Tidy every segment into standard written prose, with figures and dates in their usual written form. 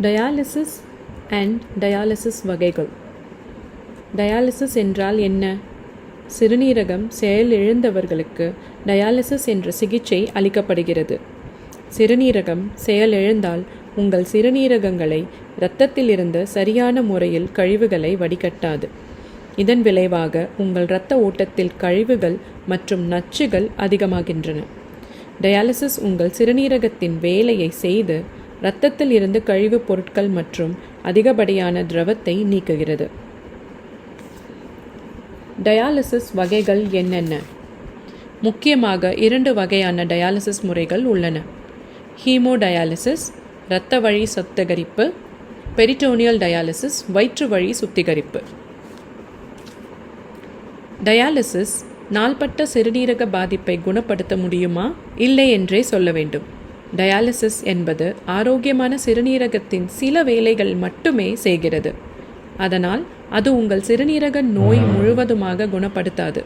Dialysis and dialysis வகைகள். Dialysis என்றால் என்ன? சிறுநீரகம் செயலிழந்தவர்களுக்கு டயாலிசிஸ் என்ற சிகிச்சை அளிக்கப்படுகிறது. சிறுநீரகம் செயலிழந்தால் உங்கள் சிறுநீரகங்களை இரத்தத்திலிருந்து சரியான முறையில் கழிவுகளை வடிகட்டாது. இதன் விளைவாக உங்கள் இரத்த ஓட்டத்தில் கழிவுகள் மற்றும் நச்சுகள் அதிகமாகின்றன. டயாலிசிஸ் உங்கள் சிறுநீரகத்தின் வேலையை செய்து இரத்தத்தில் இருந்து கழிவுப் பொருட்கள் மற்றும் அதிகப்படியான திரவத்தை நீக்குகிறது. டயாலிசிஸ் வகைகள் என்னென்ன? முக்கியமாக 2 வகையான டயாலிசிஸ் முறைகள் உள்ளன. ஹீமோடயாலிசிஸ் இரத்த வழி சுத்திகரிப்பு, பெரிட்டோனியல் டயாலிசிஸ் வயிற்று வழி சுத்திகரிப்பு. டயாலிசிஸ் நாள்பட்ட சிறுநீரக பாதிப்பை குணப்படுத்த முடியுமா? இல்லை என்றே சொல்ல வேண்டும். டயாலிசிஸ் என்பது ஆரோக்கியமான சிறுநீரகத்தின் சில வேலைகள் மட்டுமே செய்கிறது. அதனால் அது உங்கள் சிறுநீரக நோய் முழுவதுமாக குணப்படுத்தாது.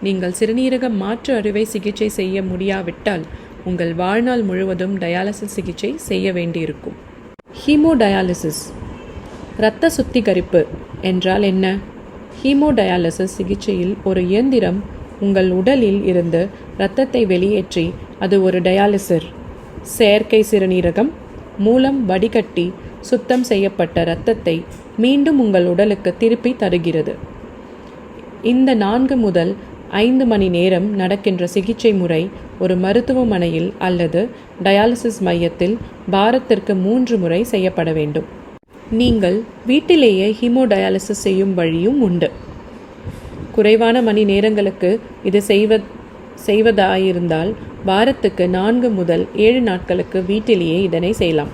நீங்கள் சிறுநீரக மாற்று அறுவை சிகிச்சை செய்ய முடியாவிட்டால் உங்கள் வாழ்நாள் முழுவதும் டயாலிசிஸ் சிகிச்சை செய்ய வேண்டியிருக்கும். ஹீமோடயாலிசிஸ் இரத்த சுத்திகரிப்பு என்றால் என்ன? ஹீமோடயாலிசிஸ் சிகிச்சையில் ஒரு இயந்திரம் உங்கள் உடலில் இருந்து இரத்தத்தை வெளியேற்றி அது ஒரு டயாலிசர் செயற்கை சிறுநீரகம் மூலம் வடிகட்டி சுத்தம் செய்யப்பட்ட இரத்தத்தை மீண்டும் உங்கள் உடலுக்கு திருப்பி தருகிறது. இந்த 4 முதல் 5 மணி நேரம் நடக்கின்ற சிகிச்சை முறை ஒரு மருத்துவமனையில் அல்லது டயாலிசிஸ் மையத்தில் வாரத்திற்கு 3 முறை செய்யப்பட வேண்டும். நீங்கள் வீட்டிலேயே ஹீமோடயாலிசிஸ் செய்யும் வழியும் உண்டு. குறைவான மணி நேரங்களுக்கு இது செய்வதாயிருந்தால் வாரத்துக்கு 4 முதல் 7 நாட்களுக்கு வீட்டிலேயே இதனை செய்யலாம்.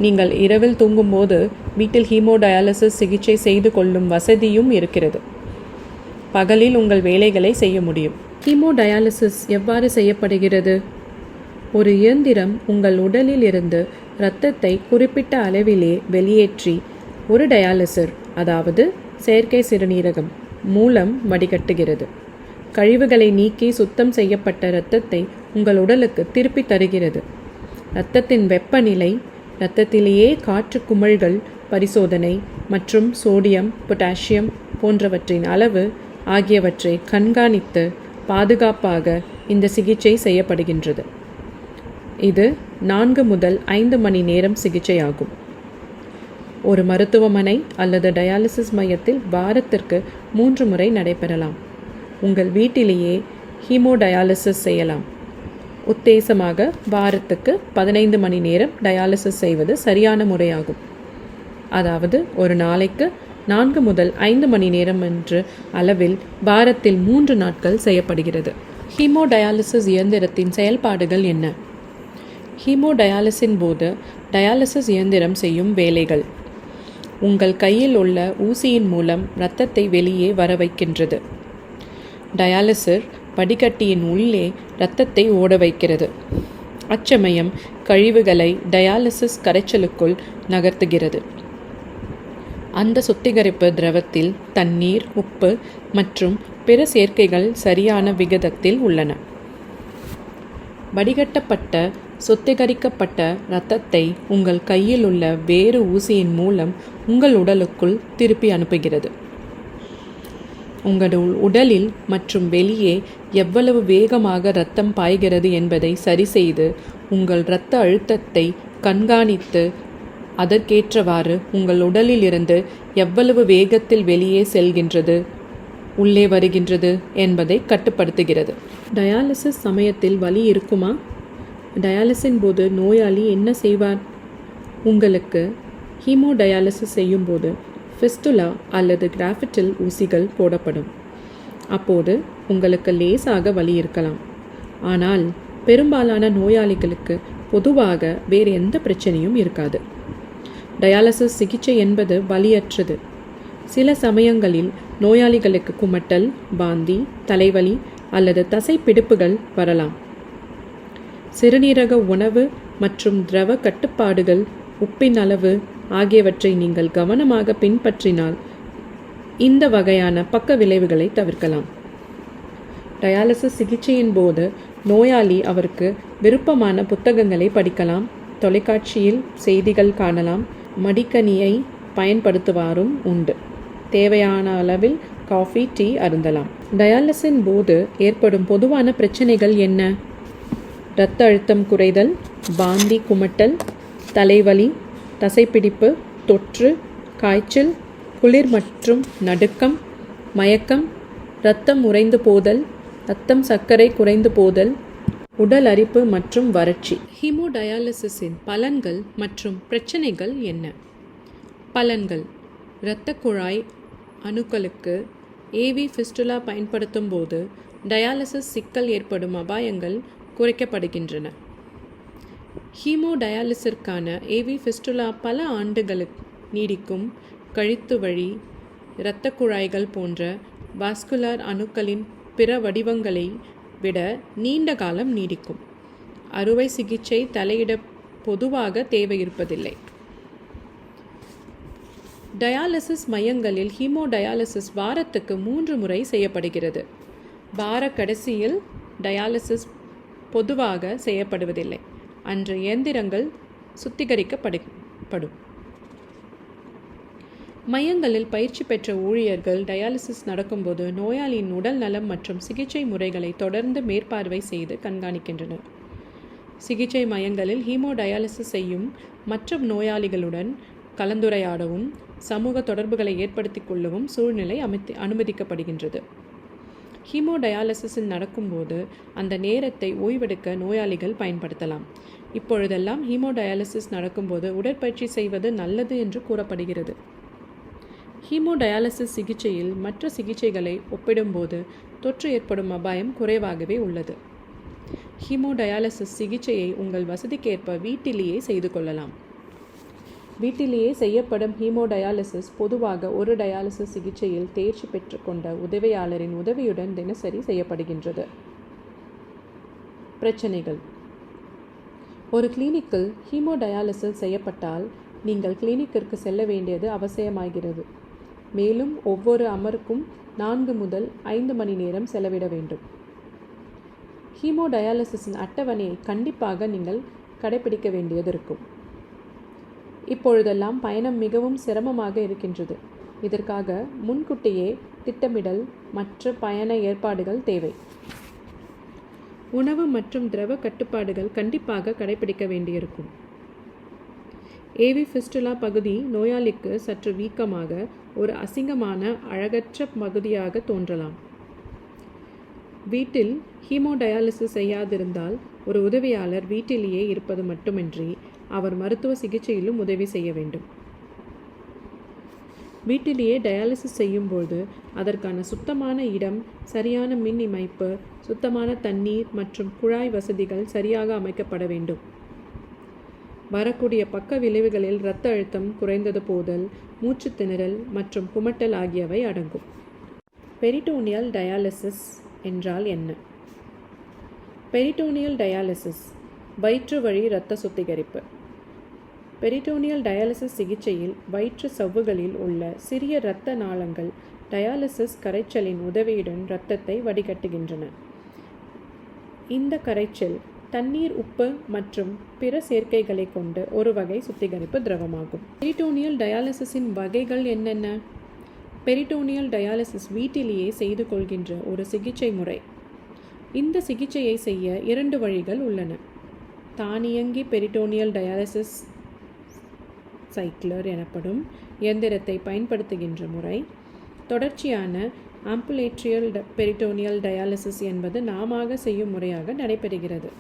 நீங்கள் இரவில் தூங்கும்போது வீட்டில் ஹீமோடயாலிசிஸ் சிகிச்சை செய்து கொள்ளும் வசதியும் இருக்கிறது. பகலில் உங்கள் வேலைகளை செய்ய முடியும். ஹீமோடயாலிசிஸ் எவ்வாறு செய்யப்படுகிறது? ஒரு இயந்திரம் உங்கள் உடலில் இருந்து இரத்தத்தை குறிப்பிட்ட அளவிலே வெளியேற்றி ஒரு டயாலிசர் அதாவது செயற்கை சிறுநீரகம் மூலம் வடிகட்டுகிறது. கழிவுகளை நீக்கி சுத்தம் செய்யப்பட்ட இரத்தத்தை உங்கள் உடலுக்கு திருப்பி தருகிறது. இரத்தத்தின் வெப்பநிலை, இரத்தத்திலேயே காற்று குமிழ்கள் பரிசோதனை மற்றும் சோடியம், பொட்டாசியம் போன்றவற்றின் அளவு ஆகியவற்றை கண்காணித்து பாதுகாப்பாக இந்த சிகிச்சை செய்யப்படுகின்றது. இது 4 முதல் 5 மணி நேரம் சிகிச்சையாகும். ஒரு மருத்துவமனை அல்லது டயாலிசிஸ் மையத்தில் வாரத்திற்கு 3 முறை நடைபெறலாம். உங்கள் வீட்டிலேயே ஹீமோடயாலிசிஸ் செய்யலாம். உத்தேசமாக வாரத்துக்கு 15 மணி நேரம் டயாலிசிஸ் செய்வது சரியான முறையாகும். அதாவது ஒரு நாளைக்கு 4 முதல் 5 மணி நேரம் என்ற அளவில் வாரத்தில் 3 நாட்கள் செய்யப்படுகிறது. ஹீமோடயாலிசிஸ் இயந்திரத்தின் செயல்பாடுகள் என்ன? ஹீமோடயாலிசின் போது டயாலிசிஸ் இயந்திரம் செய்யும் வேலைகள்: உங்கள் கையில் உள்ள ஊசியின் மூலம் இரத்தத்தை வெளியே வர வைக்கின்றது. டயாலிசர் வடிகட்டியின் உள்ளே இரத்தத்தை ஓட வைக்கிறது. அச்சமயம் கழிவுகளை டயாலிசிஸ் கரைச்சலுக்குள் நகர்த்துகிறது. அந்த சுத்திகரிப்பு திரவத்தில் தண்ணீர், உப்பு மற்றும் பிற சேர்க்கைகள் சரியான விகிதத்தில் உள்ளன. வடிகட்டப்பட்ட சுத்திகரிக்கப்பட்ட இரத்தத்தை உங்கள் கையில் உள்ள வேறு ஊசியின் மூலம் உங்கள் உடலுக்குள் திருப்பி அனுப்புகிறது. உங்கள் உடலில் மற்றும் வெளியே எவ்வளவு வேகமாக இரத்தம் பாய்கிறது என்பதை சரிசெய்து உங்கள் இரத்த அழுத்தத்தை கண்காணித்து அதற்கேற்றவாறு உங்கள் உடலில் இருந்து எவ்வளவு வேகத்தில் வெளியே செல்கின்றது, உள்ளே வருகின்றது என்பதை கட்டுப்படுத்துகிறது. டயாலிசிஸ் சமயத்தில் வலி இருக்குமா? டயாலிசின் போது நோயாளி என்ன செய்வார்? உங்களுக்கு ஹீமோடயாலிசிஸ் செய்யும்போது ஃபிஸ்டுலா அல்லது கிராஃபிட்டில் ஊசிகள் போடப்படும். அப்போது உங்களுக்கு லேசாக வலி இருக்கலாம். ஆனால் பெரும்பாலான நோயாளிகளுக்கு பொதுவாக வேறு எந்த பிரச்சனையும் இருக்காது. டயாலிசிஸ் சிகிச்சை என்பது வலியற்றது. சில சமயங்களில் நோயாளிகளுக்கு குமட்டல், வாந்தி, தலைவலி அல்லது தசைப்பிடிப்புகள் வரலாம். சிறுநீரக உணவு மற்றும் திரவ கட்டுப்பாடுகள், உப்பின் அளவு ஆகியவற்றை நீங்கள் கவனமாக பின்பற்றினால் இந்த வகையான பக்க விளைவுகளை தவிர்க்கலாம். டயாலிசிஸ் சிகிச்சையின் போது நோயாளி அவருக்கு விருப்பமான புத்தகங்களை படிக்கலாம், தொலைக்காட்சியில் செய்திகள் காணலாம். மடிக்கணியை பயன்படுத்துவாரும் உண்டு. தேவையான அளவில் காஃபி, டீ அருந்தலாம். டயாலிசிஸின் போது ஏற்படும் பொதுவான பிரச்சனைகள் என்ன? இரத்த அழுத்தம் குறைதல், வாந்தி, குமட்டல், தலைவலி, தசைப்பிடிப்பு, தொற்று, காய்ச்சல், குளிர் மற்றும் நடுக்கம், மயக்கம், இரத்தம் உறைந்து போதல், இரத்தம் சர்க்கரை குறைந்து போதல், உடல் அரிப்பு மற்றும் வறட்சி. ஹீமோடயாலிசிஸின் பலன்கள் மற்றும் பிரச்சனைகள் என்ன? பலன்கள்: இரத்த குழாய் அணுக்களுக்கு ஏவி ஃபிஸ்டுலா பயன்படுத்தும் போது டயாலிசிஸ் சிக்கல் ஏற்படும் அபாயங்கள் குறைக்கப்படுகின்றன. ஹீமோடயாலிசிற்கான ஏவி ஃபிஸ்டுலா பல ஆண்டுகளுக்கு நீடிக்கும். கழுத்து வழி இரத்த குழாய்கள் போன்ற வாஸ்குலர் அணுக்களின் பிற வடிவங்களை விட நீண்ட காலம் நீடிக்கும். அறுவை சிகிச்சை தலையிட பொதுவாக தேவையிருப்பதில்லை. டயாலிசிஸ் மையங்களில் ஹீமோடயாலிசிஸ் வாரத்துக்கு 3 முறை செய்யப்படுகிறது. வார கடைசியில் டயாலிசிஸ் பொதுவாக செய்யப்படுவதில்லை. அன்று இயந்திரங்கள் சுத்திகரிக்கப்படும். மையங்களில் பயிற்சி பெற்ற ஊழியர்கள் டயாலிசிஸ் நடக்கும்போது நோயாளியின் உடல் நலம் மற்றும் சிகிச்சை முறைகளை தொடர்ந்து மேற்பார்வை செய்து கண்காணிக்கின்றனர். சிகிச்சை மையங்களில் ஹீமோடயாலிசிஸ் செய்யும் மற்ற நோயாளிகளுடன் கலந்துரையாடவும் சமூக தொடர்புகளை ஏற்படுத்திக் கொள்ளவும் சூழ்நிலை அனுமதிக்கப்படுகின்றது. ஹீமோடயாலிசிஸ் நடக்கும்போது அந்த நேரத்தை ஓய்வெடுக்க நோயாளிகள் பயன்படுத்தலாம். இப்பொழுதெல்லாம் ஹீமோடயாலிசிஸ் நடக்கும்போது உடற்பயிற்சி செய்வது நல்லது என்று கூறப்படுகிறது. ஹீமோடயாலிசிஸ் சிகிச்சையில் மற்ற சிகிச்சைகளை ஒப்பிடும்போது தொற்று ஏற்படும் அபாயம் குறைவாகவே உள்ளது. ஹீமோடயாலிசிஸ் சிகிச்சையை உங்கள் வசதிக்கேற்ப வீட்டிலேயே செய்து கொள்ளலாம். வீட்டிலேயே செய்யப்படும் ஹீமோடயாலிசிஸ் பொதுவாக ஒரு டயாலிசிஸ் சிகிச்சையில் தேர்ச்சி பெற்றுக்கொண்ட உதவியாளரின் உதவியுடன் தினசரி செய்யப்படுகின்றது. பிரச்சனைகள்: ஒரு கிளினிக்கில் ஹீமோடயாலிசிஸ் செய்யப்பட்டால் நீங்கள் கிளினிக்கிற்கு செல்ல வேண்டியது அவசியமாகிறது. மேலும் ஒவ்வொரு அமர்வுக்கும் 4 முதல் 5 மணி நேரம் செலவிட வேண்டும். ஹீமோடயாலிசிஸின் அட்டவணையை கண்டிப்பாக நீங்கள் கடைபிடிக்க வேண்டியது இருக்கும். இப்பொழுதெல்லாம் பயணம் மிகவும் சிரமமாக இருக்கின்றது. இதற்காக முன்கூட்டியே திட்டமிடல் மற்ற பயண ஏற்பாடுகள் தேவை. உணவு மற்றும் திரவ கட்டுப்பாடுகள் கண்டிப்பாக கடைபிடிக்க வேண்டியிருக்கும். ஏவி ஃபிஸ்டுலா பகுதி நோயாளிக்கு சற்று வீக்கமாக, ஒரு அசிங்கமான, அழகற்ற பகுதியாக தோன்றலாம். வீட்டில் ஹீமோடயாலிசிஸ் செய்யாதிருந்தால் ஒரு உதவியாளர் வீட்டிலேயே இருப்பது மட்டுமின்றி அவர் மருத்துவ சிகிச்சையிலும் உதவி செய்ய வேண்டும். வீட்டிலேயே டயாலிசிஸ் செய்யும்போது அதற்கான சுத்தமான இடம், சரியான மின் இணைப்பு, சுத்தமான தண்ணீர் மற்றும் குழாய் வசதிகள் சரியாக அமைக்கப்பட வேண்டும். வரக்கூடிய பக்க விளைவுகளில் இரத்த அழுத்தம் குறைந்தது போதல், மூச்சு திணறல் மற்றும் குமட்டல் ஆகியவை அடங்கும். பெரிட்டோனியல் டயாலிசிஸ் என்றால் என்ன? பெரிட்டோனியல் டயாலிசிஸ் வயிற்று வழி இரத்த சுத்திகரிப்பு. பெரிட்டோனியல் டயாலிசிஸ் சிகிச்சையில் வயிற்று சவ்வுகளில் உள்ள சிறிய இரத்த நாளங்கள் டயாலிசிஸ் கரைச்சலின் உதவியுடன் இரத்தத்தை வடிகட்டுகின்றன. இந்த கரைச்சல் தண்ணீர், உப்பு மற்றும் பிற சேர்க்கைகளை கொண்டு ஒரு வகை சுத்திகரிப்பு திரவமாகும். பெரிட்டோனியல் டயாலிசிஸின் வகைகள் என்னென்ன? பெரிட்டோனியல் டயாலிசிஸ் வீட்டிலேயே செய்து கொள்கின்ற ஒரு சிகிச்சை முறை. இந்த சிகிச்சையை செய்ய 2 வழிகள் உள்ளன. தானியங்கி பெரிட்டோனியல் டயாலிசிஸ் சைக்ளர் எனப்படும் இயந்திரத்தை பயன்படுத்துகின்ற முறை. தொடர்ச்சியான ஆம்புலேட்ரியல் பெரிட்டோனியல் டயாலிசிஸ் என்பது நாமாக செய்யும் முறையாக நடைபெறுகிறது.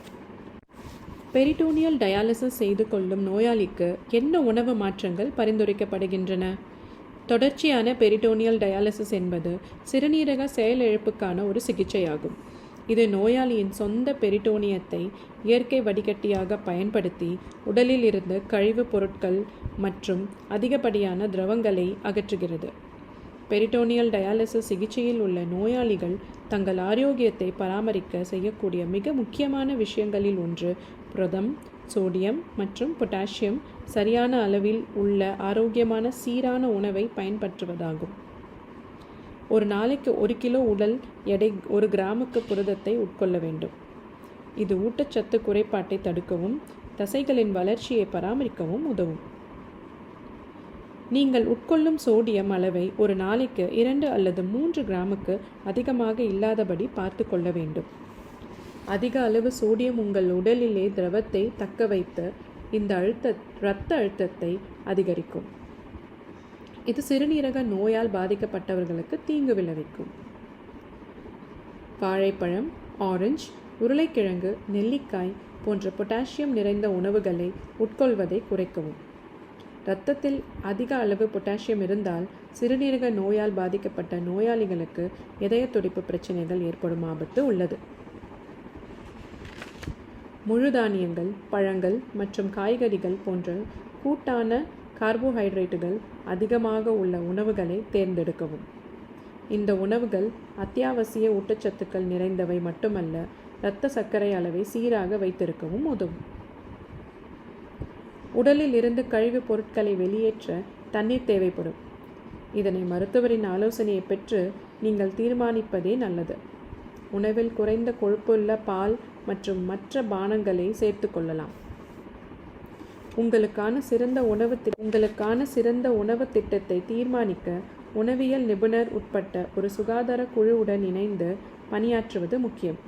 பெரிட்டோனியல் டயாலிசிஸ் செய்து கொள்ளும் நோயாளிக்கு என்ன உணவு மாற்றங்கள் பரிந்துரைக்கப்படுகின்றன? தொடர்ச்சியான பெரிட்டோனியல் டயாலிசிஸ் என்பது சிறுநீரக செயலிழப்புக்கான ஒரு சிகிச்சையாகும். இது நோயாளியின் சொந்த பெரிட்டோனியத்தை இயற்கை வடிகட்டியாக பயன்படுத்தி உடலில் இருந்து கழிவுப் பொருட்கள் மற்றும் அதிகப்படியான திரவங்களை அகற்றுகிறது. பெரிட்டோனியல் டயாலிசிஸ் சிகிச்சையில் உள்ள நோயாளிகள் தங்கள் ஆரோக்கியத்தை பராமரிக்க செய்யக்கூடிய மிக முக்கியமான விஷயங்களில் ஒன்று புரதம், சோடியம் மற்றும் பொட்டாசியம் சரியான அளவில் உள்ள ஆரோக்கியமான சீரான உணவை பயன்படுத்துவதாகும். ஒரு நாளைக்கு 1 கிலோ உடல் எடை 1 கிராமுக்கு புரதத்தை உட்கொள்ள வேண்டும். இது ஊட்டச்சத்து குறைபாட்டை தடுக்கவும் தசைகளின் வளர்ச்சியை பராமரிக்கவும் உதவும். நீங்கள் உட்கொள்ளும் சோடியம் அளவை ஒரு நாளைக்கு 2 அல்லது 3 கிராமுக்கு அதிகமாக இல்லாதபடி பார்த்து கொள்ள வேண்டும். அதிக அளவு சோடியம் உங்கள் உடலிலே திரவத்தை தக்க வைத்து இந்த இரத்த அழுத்தத்தை அதிகரிக்கும். இது சிறுநீரக நோயால் பாதிக்கப்பட்டவர்களுக்கு தீங்கு விளைவிக்கும். வாழைப்பழம், ஆரஞ்சு, உருளைக்கிழங்கு, நெல்லிக்காய் போன்ற பொட்டாசியம் நிறைந்த உணவுகளை உட்கொள்வதை குறைக்கவும். இரத்தத்தில் அதிக அளவு பொட்டாசியம் இருந்தால் சிறுநீரக நோயால் பாதிக்கப்பட்ட நோயாளிகளுக்கு இதய துடிப்பு பிரச்சனைகள் ஏற்படும் ஆபத்து உள்ளது. முழு தானியங்கள், பழங்கள் மற்றும் காய்கறிகள் போன்ற கூட்டான கார்போஹைட்ரேட்டுகள் அதிகமாக உள்ள உணவுகளை தேர்ந்தெடுக்கவும். இந்த உணவுகள் அத்தியாவசிய ஊட்டச்சத்துக்கள் நிறைந்தவை மட்டுமல்ல, இரத்த சர்க்கரை அளவை சீராக வைத்திருக்கவும் உதவும். உடலில் இருந்து கழிவுப் பொருட்களை வெளியேற்ற தண்ணீர் தேவைப்படும். இதனை மருத்துவரின் ஆலோசனையை பெற்று நீங்கள் தீர்மானிப்பதே நல்லது. உணவில் குறைந்த கொழுப்புள்ள பால் மற்றும் மற்ற பானங்களை சேர்த்து கொள்ளலாம். உங்களுக்கான சிறந்த உணவு திட்டத்தை தீர்மானிக்க உணவியல் நிபுணர் உட்பட்ட ஒரு சுகாதார குழுவுடன் இணைந்து பணியாற்றுவது முக்கியம்.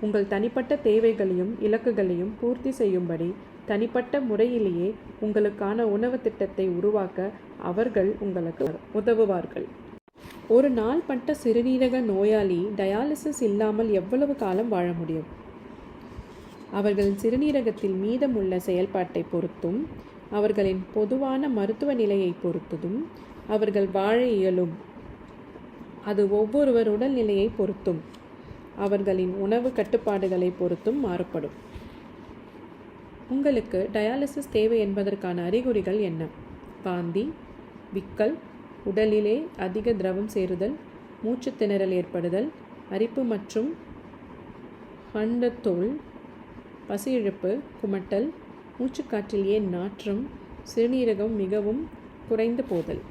உங்கள் தனிப்பட்ட தேவைகளையும் இலக்குகளையும் பூர்த்தி செய்யும்படி தனிப்பட்ட முறையிலேயே உங்களுக்கான உணவு திட்டத்தை உருவாக்க அவர்கள் உங்களுக்கு உதவுவார்கள். ஒரு நாள்பட்ட சிறுநீரக நோயாளி டயாலிசிஸ் இல்லாமல் எவ்வளவு காலம் வாழ முடியும்? அவர்கள் சிறுநீரகத்தில் மீதமுள்ள செயல்பாட்டை பொறுத்தும், அவர்களின் பொதுவான மருத்துவ நிலையை பொறுத்ததும் அவர்கள் வாழ இயலும். அது ஒவ்வொருவர் உடல்நிலையை பொறுத்தும் அவர்களின் உணவு கட்டுப்பாடுகளை பொறுத்தும் மாறுபடும். உங்களுக்கு டயாலிசிஸ் தேவை என்பதற்கான அறிகுறிகள் என்ன? வாந்தி, விக்கல், உடலிலே அதிக திரவம் சேருதல், மூச்சு திணறல் ஏற்படுதல், அரிப்பு மற்றும் மண்டத்தோல், பசியிழப்பு, குமட்டல், மூச்சுக்காற்றிலேயே நாற்றம், சிறுநீரகம் மிகவும் குறைந்து போதல்.